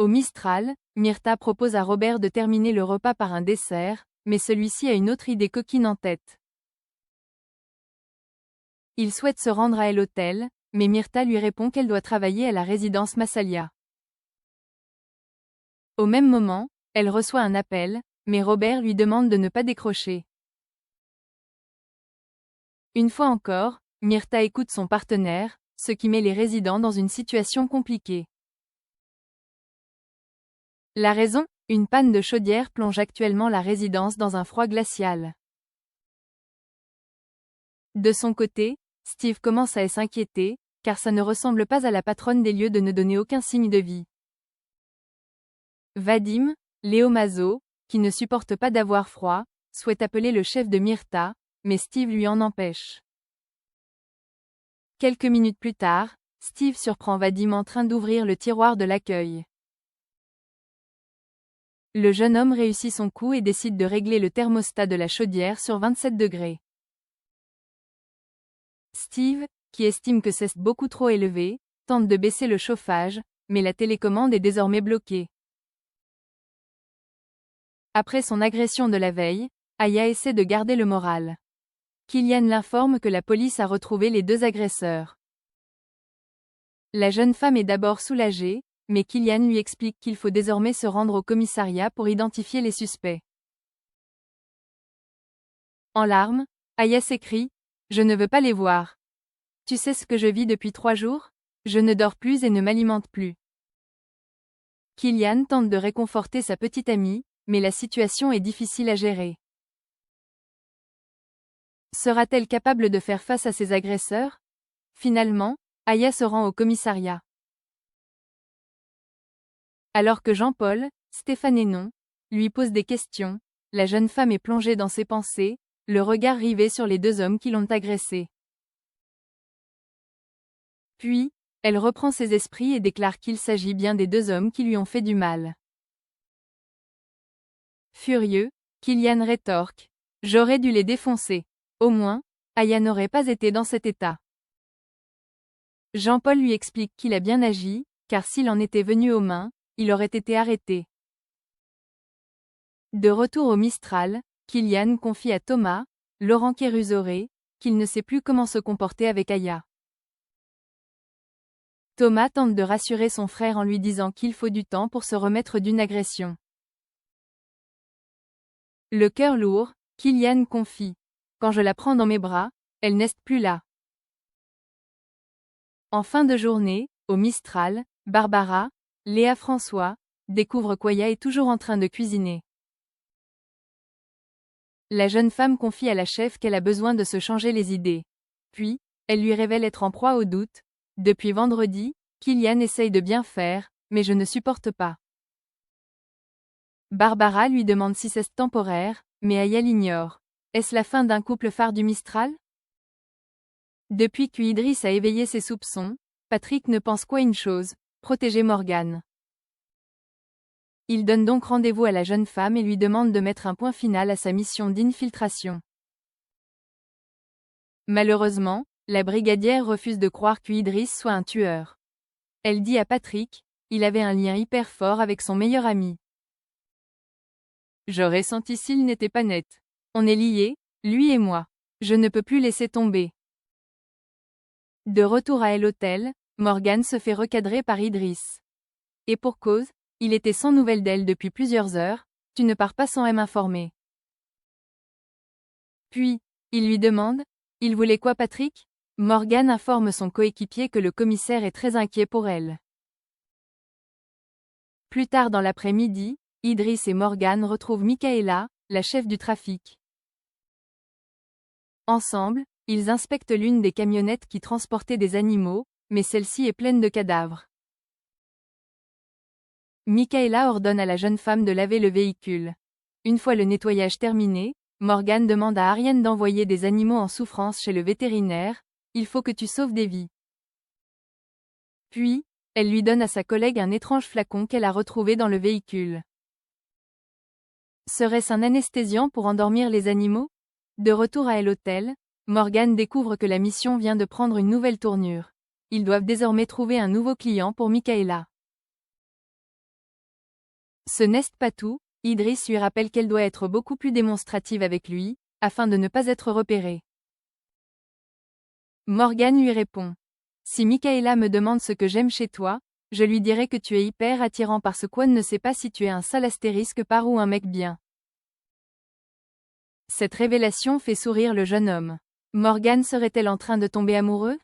Au Mistral, Myrtha propose à Robert de terminer le repas par un dessert, mais celui-ci a une autre idée coquine en tête. Il souhaite se rendre à l'hôtel, mais Myrtha lui répond qu'elle doit travailler à la résidence Massalia. Au même moment, elle reçoit un appel, mais Robert lui demande de ne pas décrocher. Une fois encore, Myrtha écoute son partenaire, ce qui met les résidents dans une situation compliquée. La raison, une panne de chaudière plonge actuellement la résidence dans un froid glacial. De son côté, Steve commence à s'inquiéter, car ça ne ressemble pas à la patronne des lieux de ne donner aucun signe de vie. Vadim, Léo Mazo, qui ne supporte pas d'avoir froid, souhaite appeler le chef de Myrtha, mais Steve lui en empêche. Quelques minutes plus tard, Steve surprend Vadim en train d'ouvrir le tiroir de l'accueil. Le jeune homme réussit son coup et décide de régler le thermostat de la chaudière sur 27 degrés. Steve, qui estime que c'est beaucoup trop élevé, tente de baisser le chauffage, mais la télécommande est désormais bloquée. Après son agression de la veille, Aya essaie de garder le moral. Killian l'informe que la police a retrouvé les deux agresseurs. La jeune femme est d'abord soulagée, mais Killian lui explique qu'il faut désormais se rendre au commissariat pour identifier les suspects. En larmes, Aya s'écrie « Je ne veux pas les voir. Tu sais ce que je vis depuis 3 jours? Je ne dors plus et ne m'alimente plus. » Killian tente de réconforter sa petite amie, mais la situation est difficile à gérer. Sera-t-elle capable de faire face à ses agresseurs? Finalement, Aya se rend au commissariat. Alors que Jean-Paul, Stéphane et Non, lui pose des questions, la jeune femme est plongée dans ses pensées, le regard rivé sur les deux hommes qui l'ont agressée. Puis, elle reprend ses esprits et déclare qu'il s'agit bien des deux hommes qui lui ont fait du mal. Furieux, Killian rétorque « J'aurais dû les défoncer. Au moins, Aya n'aurait pas été dans cet état. » Jean-Paul lui explique qu'il a bien agi, car s'il en était venu aux mains, il aurait été arrêté. De retour au Mistral, Killian confie à Thomas, Laurent Kérusoré, qu'il ne sait plus comment se comporter avec Aya. Thomas tente de rassurer son frère en lui disant qu'il faut du temps pour se remettre d'une agression. Le cœur lourd, Killian confie « Quand je la prends dans mes bras, elle n'est plus là. » En fin de journée, au Mistral, Barbara, Léa François, découvre qu'Aya est toujours en train de cuisiner. La jeune femme confie à la chef qu'elle a besoin de se changer les idées. Puis, elle lui révèle être en proie au doute. Depuis vendredi, Killian essaye de bien faire, mais je ne supporte pas. Barbara lui demande si c'est temporaire, mais Aya l'ignore. Est-ce la fin d'un couple phare du Mistral? Depuis qu'Idriss a éveillé ses soupçons, Patrick ne pense qu'à une chose, protéger Morgane. Il donne donc rendez-vous à la jeune femme et lui demande de mettre un point final à sa mission d'infiltration. Malheureusement, la brigadière refuse de croire qu'Idriss soit un tueur. Elle dit à Patrick, il avait un lien hyper fort avec son meilleur ami. J'aurais senti s'il n'était pas net. On est liés, lui et moi. Je ne peux plus laisser tomber. De retour à l'hôtel, Morgane se fait recadrer par Idriss. Et pour cause, il était sans nouvelles d'elle depuis plusieurs heures, tu ne pars pas sans m'informer. Puis, il lui demande, il voulait quoi Patrick? Morgane informe son coéquipier que le commissaire est très inquiet pour elle. Plus tard dans l'après-midi, Idriss et Morgane retrouvent Michaela, la chef du trafic. Ensemble, ils inspectent l'une des camionnettes qui transportait des animaux, mais celle-ci est pleine de cadavres. Michaela ordonne à la jeune femme de laver le véhicule. Une fois le nettoyage terminé, Morgane demande à Ariane d'envoyer des animaux en souffrance chez le vétérinaire, il faut que tu sauves des vies. Puis, elle lui donne à sa collègue un étrange flacon qu'elle a retrouvé dans le véhicule. Serait-ce un anesthésiant pour endormir les animaux? De retour à l'hôtel, Morgane découvre que la mission vient de prendre une nouvelle tournure. Ils doivent désormais trouver un nouveau client pour Michaela. Ce n'est pas tout, Idriss lui rappelle qu'elle doit être beaucoup plus démonstrative avec lui, afin de ne pas être repérée. Morgan lui répond. Si Michaela me demande ce que j'aime chez toi, je lui dirai que tu es hyper attirant parce qu'One ne sait pas si tu es un sale astérisque par ou un mec bien. Cette révélation fait sourire le jeune homme. Morgan serait-elle en train de tomber amoureux?